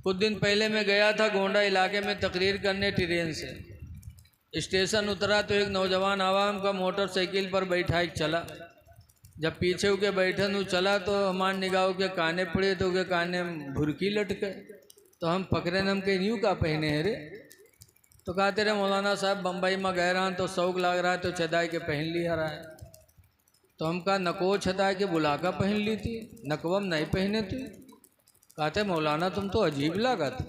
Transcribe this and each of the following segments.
کچھ دن پہلے میں گیا تھا گونڈا علاقے میں تقریر کرنے ٹرین سے. اسٹیشن اترا تو ایک نوجوان عوام کا موٹر سائیکل پر بیٹھا ایک چلا. جب پیچھے ہو کے بیٹھن وہ چلا تو ہمارے نگاہوں کے کانے پڑے تو کے کانے بھرکی لٹکے. تو ہم پکڑے ہم کہ یوں کا پہنے ہیں رے. تو کہتے رہے مولانا صاحب بمبئی میں گئے رہا تو شوق لگ رہا ہے تو چھدائے کے پہن لیا رہا ہے. تو ہم کہا نکو چھدائے کے بلا کا پہن لی تھی نقوم نہیں پہنے تھی. کہتے مولانا تم تو عجیب لگا تھا.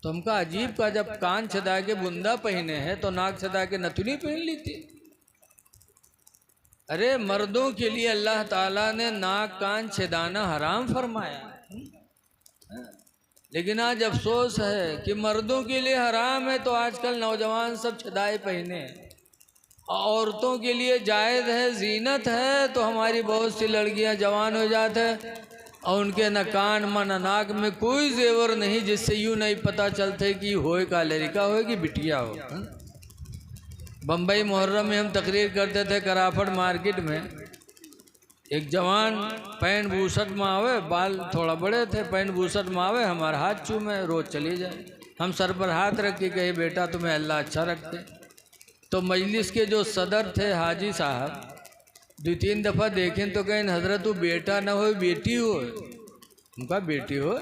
تو ہم کہا عجیب کا جب کان چھدا کے بندہ پہنے ہیں تو ناک چھدا کے نتنی پہن لی تھی. ارے مردوں کے لیے اللہ تعالیٰ نے ناک کان چھدانا حرام فرمایا. لیکن آج افسوس ہے کہ مردوں کے لیے حرام ہے تو آج کل نوجوان سب چھدائے پہنے ہیں. عورتوں کے لیے جائز ہے زینت ہے تو ہماری بہت سی لڑکیاں جوان ہو جاتے ہیں اور ان کے نہ کان میں نہ ناک میں کوئی زیور نہیں جس سے یوں نہیں پتہ چلتے کہ ہوئے کا لڑکا ہوئے کہ بٹیا ہو. بمبئی محرم میں ہم تقریر کرتے تھے کرافٹ مارکیٹ میں. ایک جوان پینٹ بوسٹ میں آوے بال تھوڑا بڑے تھے پینٹ بوسٹ میں آوے ہمارا ہاتھ چومے روز چلی جائے. ہم سر پر ہاتھ رکھ کے کہے بیٹا تمہیں اللہ اچھا رکھتے. تو مجلس کے جو صدر تھے حاجی صاحب 2-3 دفعہ دیکھیں تو کہیں حضرت تو بیٹا نہ ہو بیٹی ہو. ان کا بیٹی ہو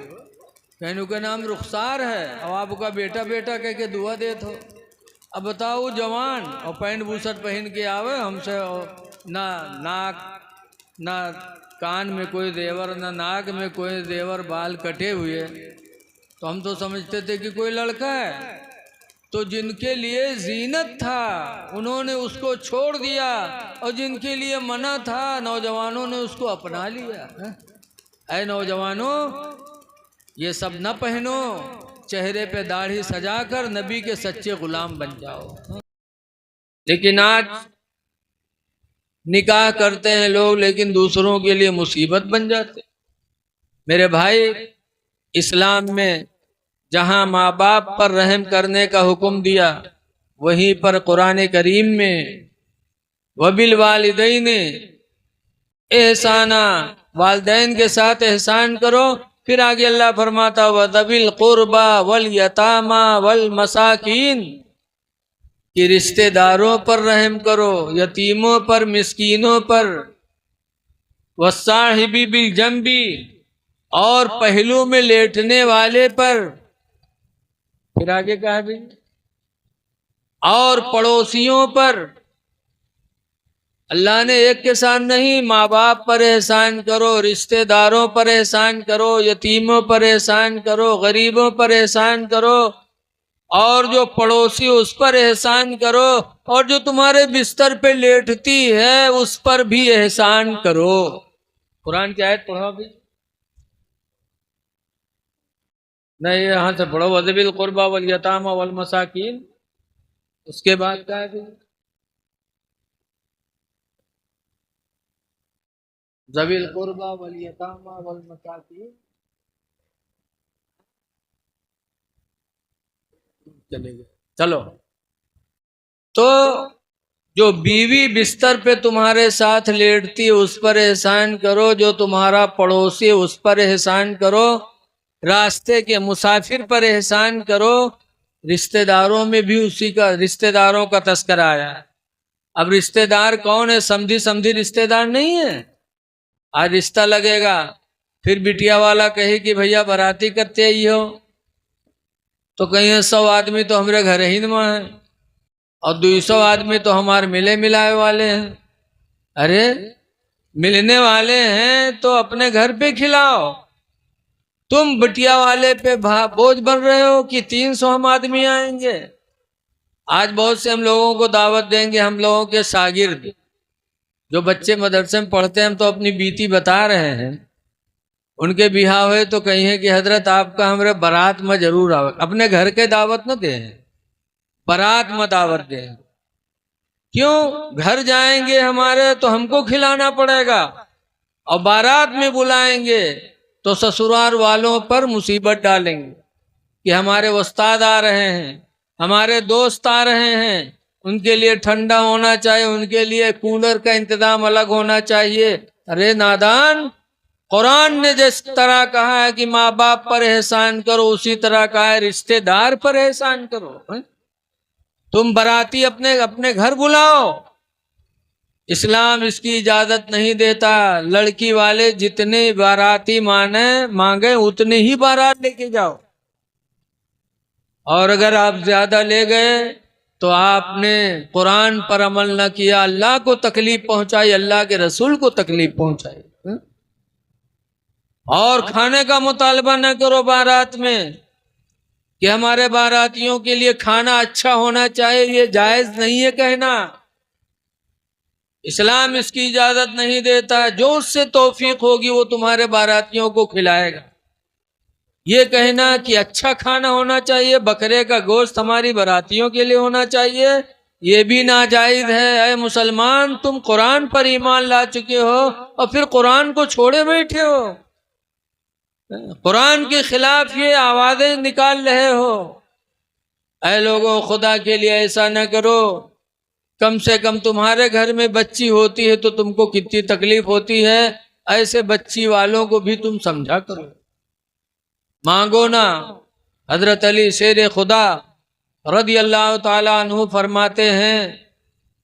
کہیں کا نام رخسار ہے اور آپ کا بیٹا بیٹا کہہ کے دعا دیت ہو. اب بتاؤ جوان اور پینٹ بوسٹ پہن کے آوے ہم سے نہ ناک نہ کان میں کوئی زیور نہ ناک میں کوئی زیور بال کٹے ہوئے تو ہم تو سمجھتے تھے کہ کوئی لڑکا ہے. تو جن کے لیے زینت تھا انہوں نے اس کو چھوڑ دیا اور جن کے لیے منع تھا نوجوانوں نے اس کو اپنا لیا. اے نوجوانوں یہ سب نہ پہنو چہرے پہ داڑھی سجا کر نبی کے سچے غلام بن جاؤ. لیکن آج نکاح کرتے ہیں لوگ لیکن دوسروں کے لیے مصیبت بن جاتے. میرے بھائی اسلام میں جہاں ماں باپ پر رحم کرنے کا حکم دیا وہیں پر قرآن کریم میں وَبِالْوَالِدَيْنِ احسانہ والدین کے ساتھ احسان کرو. پھر آگے اللہ فرماتا وَذَوِي الْقُرْبَى وَالْيَتَامَى وَالْمَسَاكِينِ کہ رشتہ داروں پر رحم کرو یتیموں پر مسکینوں پر وَالصَّاحِبِ بِالْجَنبِ اور پہلو میں لیٹنے والے پر. پھر آگے کہا بھی اور پڑوسیوں پر. اللہ نے ایک کے ساتھ نہیں ماں باپ پر احسان کرو رشتہ داروں پر احسان کرو یتیموں پر احسان کرو غریبوں پر احسان کرو اور جو پڑوسی اس پر احسان کرو اور جو تمہارے بستر پہ لیٹتی ہے اس پر بھی احسان کرو. قرآن کی آیت پڑھو بھی نہیں یہاں سے پڑھو وَذَوِي الْقُرْبَى وَالْيَتَامَى وَالْمَسَاكِينِ. اس کے بعد کہا ہے ذوی القربى والیتامى والمساکین. چلو تو جو بیوی بستر پہ تمہارے ساتھ لیٹتی اس پر احسان کرو جو تمہارا پڑوسی اس پر احسان کرو راستے کے مسافر پر احسان کرو. رشتہ داروں میں بھی اسی کا رشتہ داروں کا تذکرہ آیا ہے. اب رشتہ دار کون ہے سمجھی رشتہ دار نہیں ہے. آج رشتہ لگے گا پھر بٹیا والا کہے کہ بھیا باراتی کرتے ہی ہو تو کہیں 100 آدمی تو ہمارے گھر ہی میں ہیں اور 200 آدمی تو ہمارے ملے ملائے والے ہیں. ارے ملنے والے ہیں تو اپنے گھر پہ کھلاؤ. تم بٹیا والے پہ بوجھ بن رہے ہو کہ 300 ہم آدمی آئیں گے. آج بہت سے ہم لوگوں کو دعوت دیں گے ہم لوگوں کے شاگرد جو بچے مدرسے میں پڑھتے ہیں ہم تو اپنی بیتی بتا رہے ہیں ان کے بیاہ ہوئے تو کہیں کہ حضرت آپ کا ہمارے بارات میں ضرور آؤ. اپنے گھر کے دعوت نہ دیں بارات میں دعوت دیں. کیوں گھر جائیں گے ہمارے تو ہم کو کھلانا پڑے گا اور بارات میں بلائیں گے تو سسرال والوں پر مصیبت ڈالیں گے کہ ہمارے استاد آ رہے ہیں ہمارے دوست آ رہے ہیں ان کے لیے ٹھنڈا ہونا چاہیے ان کے لیے کولر کا انتظام الگ ہونا چاہیے. ارے نادان قرآن نے جس طرح کہا ہے کہ ماں باپ پر احسان کرو، اسی طرح کہا ہے رشتہ دار پر احسان کرو۔ تم باراتی اپنے گھر بلاؤ، اسلام اس کی اجازت نہیں دیتا۔ لڑکی والے جتنے باراتی مانگے اتنے ہی بارات لے کے جاؤ، اور اگر آپ زیادہ لے گئے تو آپ نے قرآن پر عمل نہ کیا، اللہ کو تکلیف پہنچائی، اللہ کے رسول کو تکلیف پہنچائی۔ اور کھانے کا مطالبہ نہ کرو بارات میں کہ ہمارے باراتیوں کے لیے کھانا اچھا ہونا چاہیے، یہ جائز نہیں ہے کہنا۔ اسلام اس کی اجازت نہیں دیتا، جو اس سے توفیق ہوگی وہ تمہارے باراتیوں کو کھلائے گا۔ یہ کہنا کہ اچھا کھانا ہونا چاہیے، بکرے کا گوشت ہماری براتیوں کے لیے ہونا چاہیے، یہ بھی ناجائز ہے۔ اے مسلمان، تم قرآن پر ایمان لا چکے ہو اور پھر قرآن کو چھوڑے بیٹھے ہو، قرآن کے خلاف یہ آوازیں نکال رہے ہو۔ اے لوگوں، خدا کے لیے ایسا نہ کرو۔ کم سے کم تمہارے گھر میں بچی ہوتی ہے تو تم کو کتنی تکلیف ہوتی ہے، ایسے بچی والوں کو بھی تم سمجھا کرو، مانگو نا۔ حضرت علی شیر خدا رضی اللہ تعالی عنہ فرماتے ہیں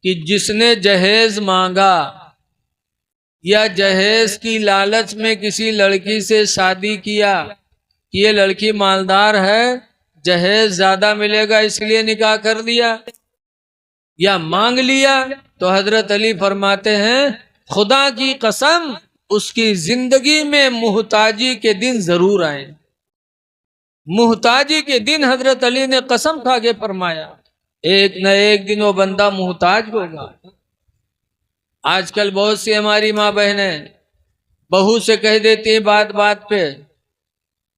کہ جس نے جہیز مانگا یا جہیز کی لالچ میں کسی لڑکی سے شادی کیا کہ یہ لڑکی مالدار ہے، جہیز زیادہ ملے گا اس لیے نکاح کر دیا یا مانگ لیا، تو حضرت علی فرماتے ہیں خدا کی قسم اس کی زندگی میں محتاجی کے دن ضرور آئیں۔ محتاجی کے دن حضرت علی نے قسم کھا کے فرمایا ایک نہ ایک دن وہ بندہ محتاج ہوگا۔ آج کل بہت سی ہماری ماں بہنیں بہو سے کہہ دیتی ہیں بات بات پہ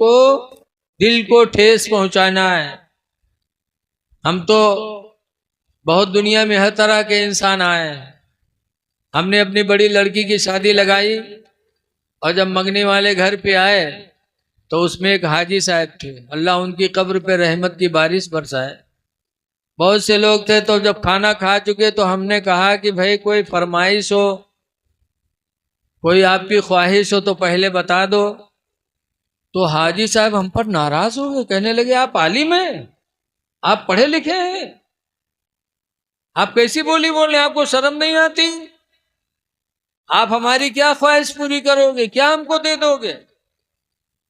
کو دل کو ٹھیس پہنچانا ہے۔ ہم تو بہت دنیا میں ہر طرح کے انسان آئے ہیں۔ ہم نے اپنی بڑی لڑکی کی شادی لگائی اور جب منگنے والے گھر پہ آئے تو اس میں ایک حاجی صاحب تھے، اللہ ان کی قبر پہ رحمت کی بارش برسائے۔ بہت سے لوگ تھے، تو جب کھانا کھا چکے تو ہم نے کہا کہ بھائی کوئی فرمائش ہو، کوئی آپ کی خواہش ہو تو پہلے بتا دو۔ تو حاجی صاحب ہم پر ناراض ہو گئے، کہنے لگے آپ عالم ہیں، آپ پڑھے لکھے ہیں، آپ کیسی بولی بول رہے ہیں، آپ کو شرم نہیں آتی؟ آپ ہماری کیا خواہش پوری کرو گے، کیا ہم کو دے دو گے؟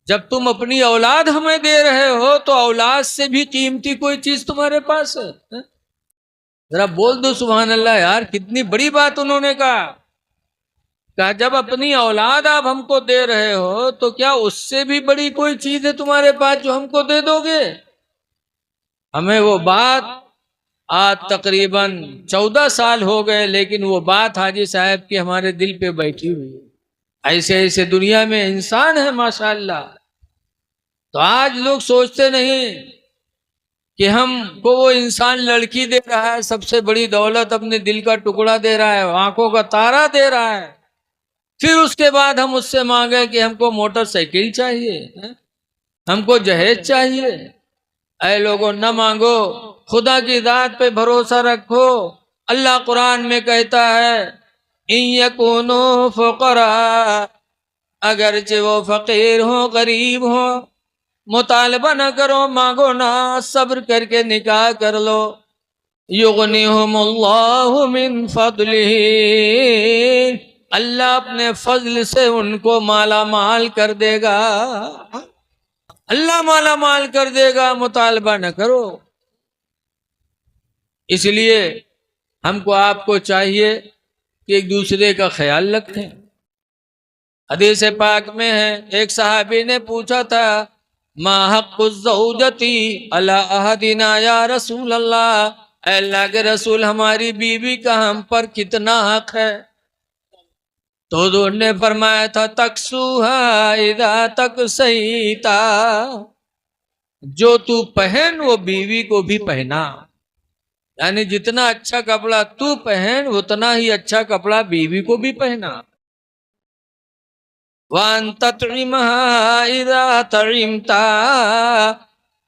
جب تم اپنی اولاد ہمیں دے رہے ہو تو اولاد سے بھی قیمتی کوئی چیز تمہارے پاس ہے؟ ذرا بول دو سبحان اللہ یار، کتنی بڑی بات انہوں نے کہا جب اپنی اولاد آپ ہم کو دے رہے ہو تو کیا اس سے بھی بڑی کوئی چیز ہے تمہارے پاس جو ہم کو دے دو گے؟ ہمیں وہ بات آج تقریباً 14 سال ہو گئے، لیکن وہ بات حاجی صاحب کی ہمارے دل پہ بیٹھی ہوئی ہے۔ ایسے ایسے دنیا میں انسان ہے ماشاءاللہ۔ تو آج لوگ سوچتے نہیں کہ ہم کو وہ انسان لڑکی دے رہا ہے، سب سے بڑی دولت اپنے دل کا ٹکڑا دے رہا ہے، آنکھوں کا تارا دے رہا ہے، پھر اس کے بعد ہم اس سے مانگے کہ ہم کو موٹر سائیکل چاہیے، ہم کو جہیز چاہیے۔ اے لوگوں، نہ مانگو، خدا کی ذات پہ بھروسہ رکھو۔ اللہ قرآن میں کہتا ہے ان یکونوا فقراء، اگرچہ وہ فقیر ہوں، غریب ہوں، مطالبہ نہ کرو، مانگو نہ، صبر کر کے نکاح کر لو۔ یغنیہم اللہ من فضلہ، اللہ اپنے فضل سے ان کو مالا مال کر دے گا، اللہ مالا مال کر دے گا، مطالبہ نہ کرو۔ اس لیے ہم کو آپ کو چاہیے کہ ایک دوسرے کا خیال رکھیں۔ حدیث پاک میں ہے، ایک صحابی نے پوچھا تھا ما حق الزوجتی علی احدنا یا رسول اللہ، اے اللہ کے رسول، ہماری بیوی کا ہم پر کتنا حق ہے؟ تو حضور نے فرمایا تھا تکسوہا اذا تکسیتا، جو تو پہن وہ بیوی کو بھی پہنا، یعنی جتنا اچھا کپڑا تو پہن اتنا ہی اچھا کپڑا بیوی کو بھی پہنا۔ وَأَن تَطْعِمَهَا إِذَا طَعِمْتَ،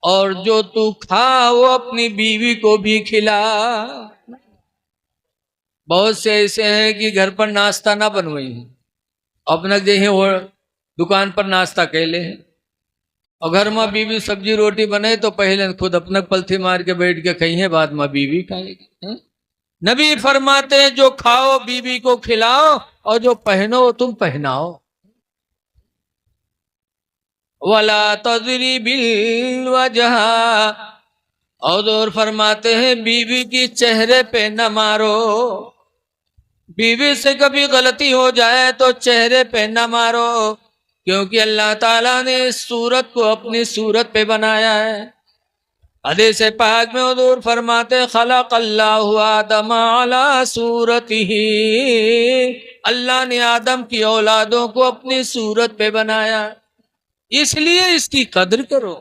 اور جو تو کھا وہ اپنی بیوی کو بھی کھلا۔ بہت سے ایسے ہیں کہ گھر پر ناشتہ نہ بنوئی ہیں، اپنا دیکھیں وہ دکان پر ناشتہ کہلے ہیں، اور گھر میں بیوی سبزی روٹی بنے تو پہلے خود اپنا پلتھی مار کے بیٹھ کے کہیں بعد میں بیوی کھائے گی۔ نبی فرماتے ہیں جو کھاؤ بیوی کو کھلاؤ اور جو پہنو تم پہناؤ۔ وَلَا تَضْرِبِ الْوَجْهَ، اور حضور فرماتے ہیں بیوی کی چہرے پہ نہ مارو، بیوی سے کبھی غلطی ہو جائے تو چہرے پہ نہ مارو، کیونکہ اللہ تعالیٰ نے اس صورت کو اپنی صورت پہ بنایا ہے۔ حدیث پاک میں حضور فرماتے خلق اللہ آدم علی صورتہ، اللہ نے آدم کی اولادوں کو اپنی صورت پہ بنایا، اس لیے اس کی قدر کرو۔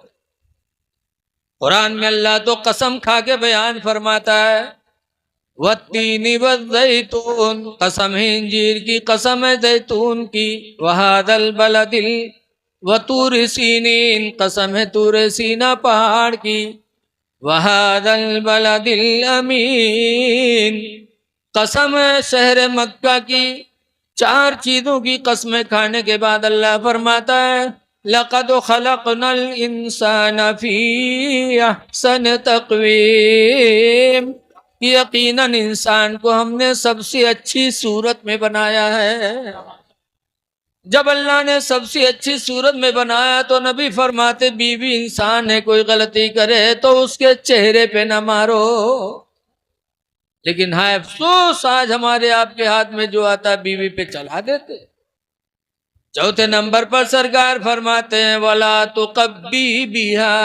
قرآن میں اللہ تو قسم کھا کے بیان فرماتا ہے والتین والزیتون، قسم ہے انجیر کی، قسم ہے زیتون کی، وہذا البلد وطور سینین، قسم ہے طور سینا پہاڑ کی، وہذا البلد الامین، قسم ہے شہر مکہ کی۔ چار چیزوں کی قسمیں کھانے کے بعد اللہ فرماتا ہے لَقَدْ خَلَقْنَا الْإِنسَانَ فِي أَحْسَنِ تَقْوِيمٍ، یقیناً انسان کو ہم نے سب سے اچھی صورت میں بنایا ہے۔ جب اللہ نے سب سے اچھی صورت میں بنایا تو نبی فرماتے بیوی انسان ہے، کوئی غلطی کرے تو اس کے چہرے پہ نہ مارو۔ لیکن ہائے افسوس آج ہمارے آپ کے ہاتھ میں جو آتا بیوی پہ چلا دیتے۔ چوتھے نمبر پر سرکار فرماتے ہیں وَلَا تُقَبِّي بِهَا،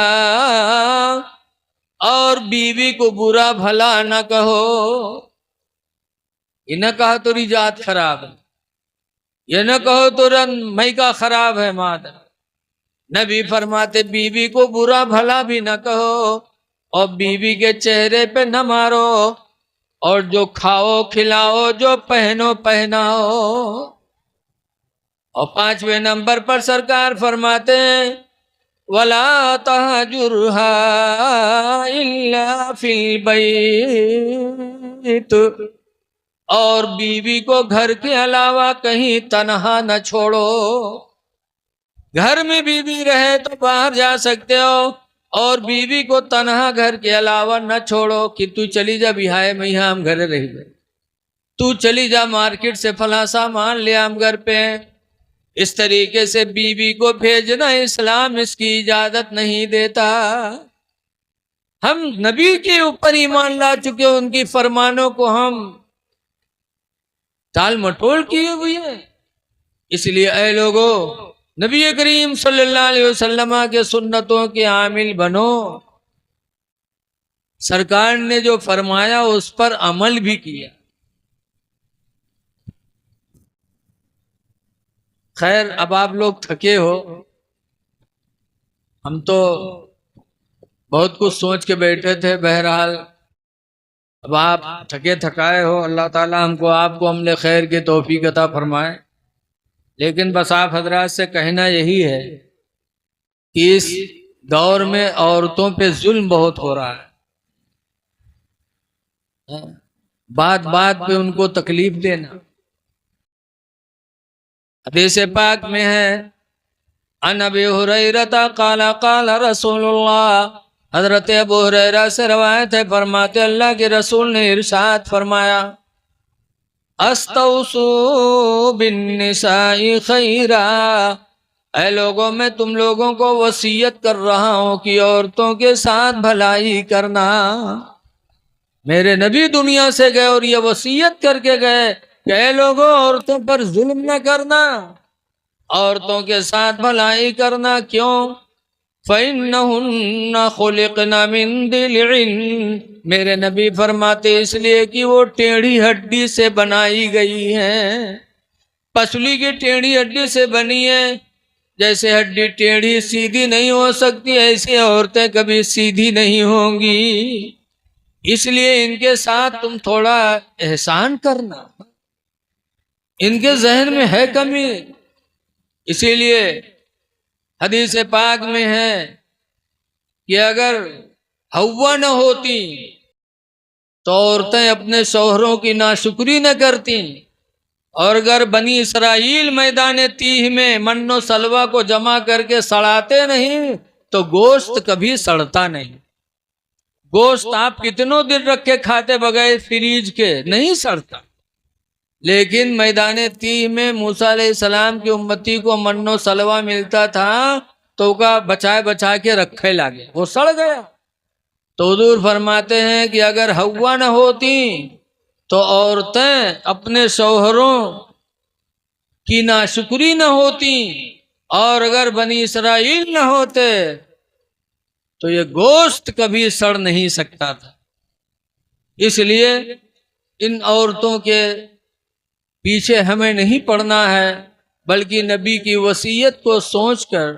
اور بیوی کو برا بھلا نہ کہو، یہ نہ کہو تو رجات خراب ہے، یہ نہ کہو تو میکا خراب ہے مادر۔ نبی فرماتے بیوی کو برا بھلا بھی نہ کہو اور بیوی کے چہرے پہ نہ مارو، اور جو کھاؤ کھلاؤ، جو پہنو پہناؤ۔ اور پانچویں نمبر پر سرکار فرماتے ہیں وَلَا تَهْجُرْهَا إِلَّا فِي الْبَيْتِ، اور بیوی کو گھر کے علاوہ کہیں تنہا نہ چھوڑو۔ گھر میں بیوی رہے تو باہر جا سکتے ہو، اور بیوی کو تنہا گھر کے علاوہ نہ چھوڑو کہ تو چلی جا بہائے میں ہم گھر رہ گئے، تو چلی جا مارکیٹ سے فلاں سامان لے ہم گھر پہ۔ اس طریقے سے بیوی کو بھیجنا اسلام اس کی اجازت نہیں دیتا۔ ہم نبی کے اوپر ایمان لا چکے، ان کی فرمانوں کو ہم ٹال مٹول کیے ہوئے ہیں۔ اس لیے اے لوگو نبی کریم صلی اللہ علیہ وسلم کے سنتوں کے عامل بنو، سرکار نے جو فرمایا اس پر عمل بھی کیا۔ خیر اب آپ لوگ تھکے ہو، ہم تو بہت کچھ سوچ کے بیٹھے تھے، بہرحال اب آپ تھکے تھکائے ہو، اللہ تعالی ہم کو آپ کو عمل خیر کی توفیق عطا فرمائے۔ لیکن بس آپ حضرات سے کہنا یہی ہے کہ اس دور میں عورتوں پہ ظلم بہت ہو رہا ہے، بات بات پہ ان کو تکلیف دینا۔ حدیث پاک میں ہے عن ابی ہریرہ قال قال رسول اللہ، حضرت ابو ہریرہ سے روایت ہے، فرماتے اللہ کے رسول نے ارشاد فرمایا استوصوا بالنساء خیرا، اے لوگوں میں تم لوگوں کو وصیت کر رہا ہوں کہ عورتوں کے ساتھ بھلائی کرنا۔ میرے نبی دنیا سے گئے اور یہ وصیت کر کے گئے کہ اے لوگوں عورتوں پر ظلم نہ کرنا، عورتوں کے ساتھ بھلائی کرنا۔ کیوں؟ فَإِنَّهُنَّ خُلِقْنَ مِن ضِلْعٍ، میرے نبی فرماتے اس لیے کہ وہ ٹیڑھی ہڈی سے بنائی گئی ہیں، پسلی کی ٹیڑھی ہڈی سے بنی ہے۔ جیسے ہڈی ٹیڑھی سیدھی نہیں ہو سکتی، ایسی عورتیں کبھی سیدھی نہیں ہوں گی، اس لیے ان کے ساتھ تم تھوڑا احسان کرنا، ان کے ذہن میں ہے کمی۔ اسی لیے حدیث پاک میں ہے کہ اگر حوا نہ ہوتی تو عورتیں اپنے شوہروں کی ناشکری نہ کرتی، اور اگر بنی اسرائیل میدان تیہ میں من و سلوہ کو جمع کر کے سڑاتے نہیں تو گوشت کبھی سڑتا نہیں۔ گوشت آپ کتنوں دن رکھ کے کھاتے بغیر فریج کے نہیں سڑتا، لیکن میدان تیہ میں موسیٰ علیہ السلام کی امتی کو من و سلوہ ملتا تھا تو کا بچائے بچا کے رکھے لگے، وہ سڑ گیا۔ تو حضور فرماتے ہیں کہ اگر حوا نہ ہوتی تو عورتیں اپنے شوہروں کی ناشکری نہ ہوتی، اور اگر بنی اسرائیل نہ ہوتے تو یہ گوشت کبھی سڑ نہیں سکتا تھا۔ اس لیے ان عورتوں کے پیچھے ہمیں نہیں پڑنا ہے، بلکہ نبی کی وصیت کو سوچ کر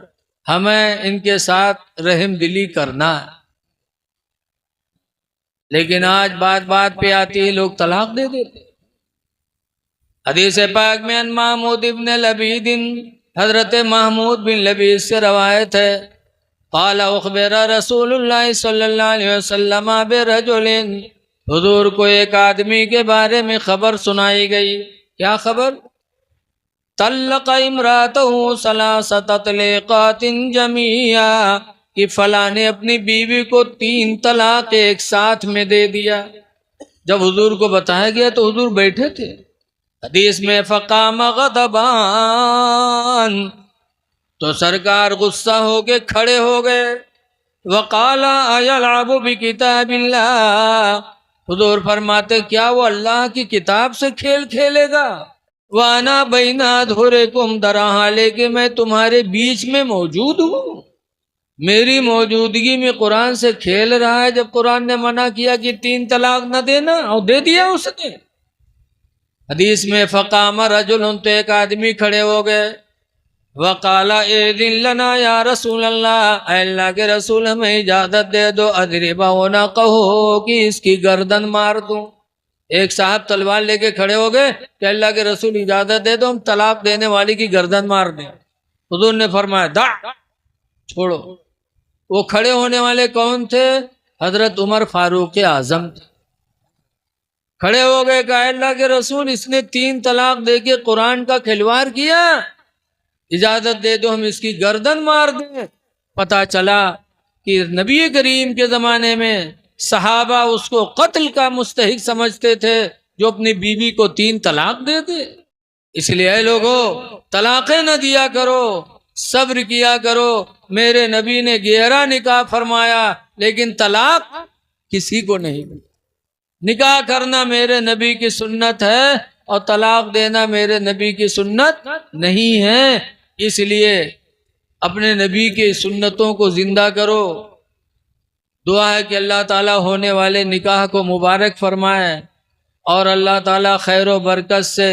ہمیں ان کے ساتھ رحم دلی کرنا ہے۔ لیکن آج بات بات پہ آتی ہے لوگ طلاق دے دیتے۔ حدیث پاک میں ان محمود ابن لبید، حضرت محمود بن لبید سے روایت ہے، قال اخبر رسول اللہ صلی اللہ علیہ وسلم برجل، حضور کو ایک آدمی کے بارے میں خبر سنائی گئی۔ کیا خبر؟ طلق امرأته ثلاث تطلیقات جمیعا، کہ فلاں نے اپنی بیوی کو 3 طلاق ایک ساتھ میں دے دیا۔ جب حضور کو بتایا گیا تو حضور بیٹھے تھے۔ حدیث میں فقام غضبان، تو سرکار غصہ ہو کے کھڑے ہو گئے۔ وقال ایلعب بکتاب اللہ، حضور فرماتے کیا وہ اللہ کی کتاب سے کھیل کھیلے گا؟ وانا بین اظہرکم، در حالے کہ میں تمہارے بیچ میں موجود ہوں، میری موجودگی میں قرآن سے کھیل رہا ہے، جب قرآن نے منع کیا کہ 3 طلاق نہ دینا اور دے دیا اس نے۔ حدیث میں فقام رجل، تو ایک آدمی کھڑے ہو گئے، وقال اذن لنا یا رسول اللہ، اے اللہ کے رسول ہمیں اجازت دے دو، اضربہ عنقہ، کہ اس کی گردن مار دوں۔ ایک صاحب تلوار لے کے کھڑے ہو گئے کہ اللہ کے رسول اجازت دے دو ہم طلاق دینے والی کی گردن مار دیں۔ حضور نے فرمایا دع، چھوڑو۔ وہ کھڑے ہونے والے کون تھے؟ حضرت عمر فاروق اعظم تھے۔ کھڑے ہو گئے کہ اللہ کے رسول اس نے 3 طلاق دے کے قرآن کا کھلواڑ کیا، اجازت دے دو ہم اس کی گردن مار دیں۔ پتہ چلا کہ نبی کریم کے زمانے میں صحابہ اس کو قتل کا مستحق سمجھتے تھے جو اپنی بیوی کو 3 طلاق دے دے۔ اس لیے اے لوگو طلاقیں نہ دیا کرو، صبر کیا کرو۔ میرے نبی نے 11 نکاح فرمایا لیکن طلاق کسی کو نہیں دی۔ نکاح کرنا میرے نبی کی سنت ہے اور طلاق دینا میرے نبی کی سنت نہیں ہے۔ اس لیے اپنے نبی کی سنتوں کو زندہ کرو۔ دعا ہے کہ اللہ تعالیٰ ہونے والے نکاح کو مبارک فرمائے اور اللہ تعالیٰ خیر و برکت سے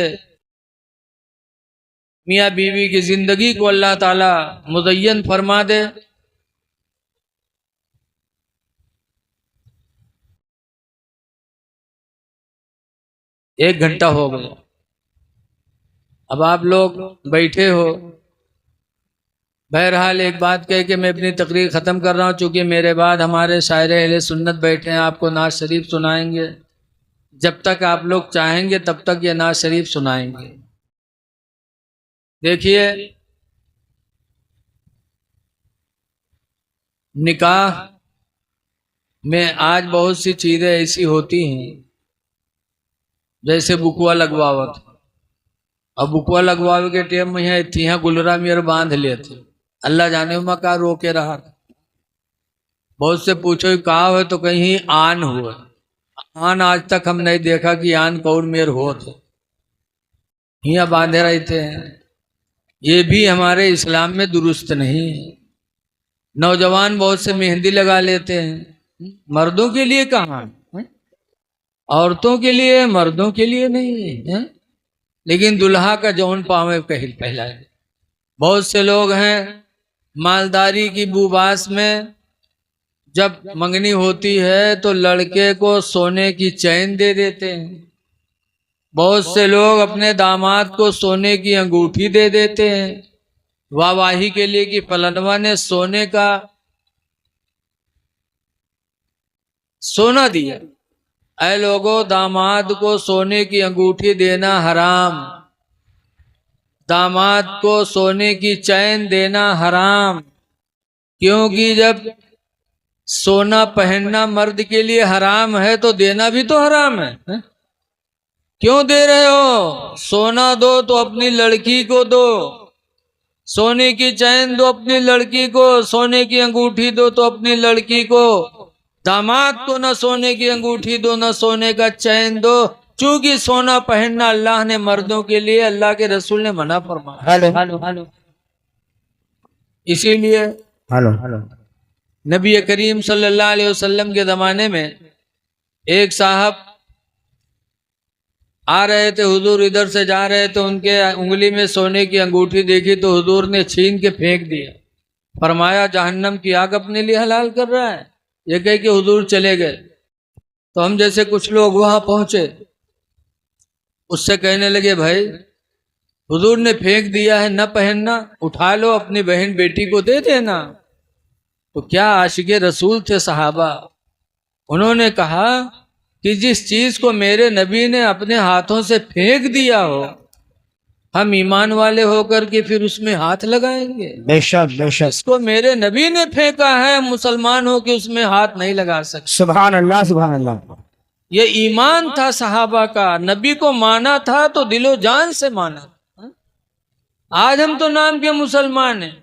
میاں بیوی کی زندگی کو اللہ تعالیٰ مزین فرما دے۔ ایک گھنٹہ ہو گیا، اب آپ لوگ بیٹھے ہو۔ بہرحال ایک بات کہہ کے میں اپنی تقریر ختم کر رہا ہوں، چونکہ میرے بعد ہمارے شاعر اہل سنت بیٹھے ہیں، آپ کو نعت شریف سنائیں گے۔ جب تک آپ لوگ چاہیں گے تب تک یہ نعت شریف سنائیں گے۔ دیکھیے نکاح میں آج بہت سی چیزیں ایسی ہوتی ہیں جیسے بکوا لگواوت، اور بکوا لگواوے کے ٹائم میں یہاں گلرا میر باندھ لیتے، اللہ جانے میں کا رو کے رہا۔ بہت سے پوچھو کہا ہے تو کہیں آن ہوا، آن آج تک ہم نہیں دیکھا کہ آن کون میر ہو تھے، یہاں باندھے رہتے ہیں۔ یہ بھی ہمارے اسلام میں درست نہیں ہے۔ نوجوان بہت سے مہندی لگا لیتے ہیں، مردوں کے لیے کہاں، عورتوں کے لیے، مردوں کے لیے نہیں ہے، لیکن دلہا کا جون پاوے پہلا ہے۔ بہت سے لوگ ہیں مالداری کی بوباس میں جب منگنی ہوتی ہے تو لڑکے کو سونے کی چین دے دیتے ہیں۔ بہت سے لوگ اپنے داماد کو سونے کی انگوٹھی دے دیتے ہیں واہ واہی کے لیے کہ فلانوا نے سونے کا سونا دیا۔ اے لوگو داماد کو سونے کی انگوٹھی دینا حرام، داماد کو سونے کی چین دینا حرام، کیونکہ جب سونا پہننا مرد کے لیے حرام ہے تو دینا بھی تو حرام ہے۔ کیوں دے رہے ہو؟ سونا دو تو اپنی لڑکی کو دو، سونے کی چین دو اپنی لڑکی کو، سونے کی انگوٹھی دو تو اپنی لڑکی کو، داماد کو نہ سونے کی انگوٹھی دو نہ سونے کا چین دو، چونکہ سونا پہننا اللہ نے مردوں کے لیے، اللہ کے رسول نے منع فرمایا۔ اسی لیے نبی کریم صلی اللہ علیہ وسلم کے زمانے میں ایک صاحب آ رہے تھے، حضور ادھر سے جا رہے تھے، ان کے انگلی میں سونے کی انگوٹھی دیکھی تو حضور نے چھین کے پھینک دیا، فرمایا جہنم کی آگ اپنے لیے حلال کر رہا ہے۔ یہ کہہ کہ حضور چلے گئے، تو ہم جیسے کچھ لوگ وہاں پہنچے، اس سے کہنے لگے بھائی حضور نے پھینک دیا ہے، نہ پہننا، اٹھا لو اپنی بہن بیٹی کو دے دینا۔ تو کیا عاشق رسول تھے صحابہ، انہوں نے کہا کہ جس چیز کو میرے نبی نے اپنے ہاتھوں سے پھینک دیا ہو، ہم ایمان والے ہو کر کے پھر اس میں ہاتھ لگائیں گے؟ بے شک بے شک، اس کو میرے نبی نے پھینکا ہے، مسلمان ہو کے اس میں ہاتھ نہیں لگا سکتے۔ سبحان اللہ سبحان اللہ۔ یہ ایمان تھا صحابہ کا، نبی کو مانا تھا تو دل و جان سے مانا۔ آج ہم تو نام کے مسلمان ہیں۔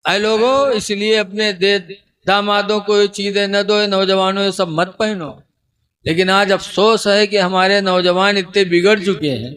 اے لوگو، اس لیے اپنے دامادوں کو یہ چیزیں نہ دو، نوجوانوں یہ سب مت پہنو۔ لیکن آج افسوس ہے کہ ہمارے نوجوان اتنے بگڑ چکے ہیں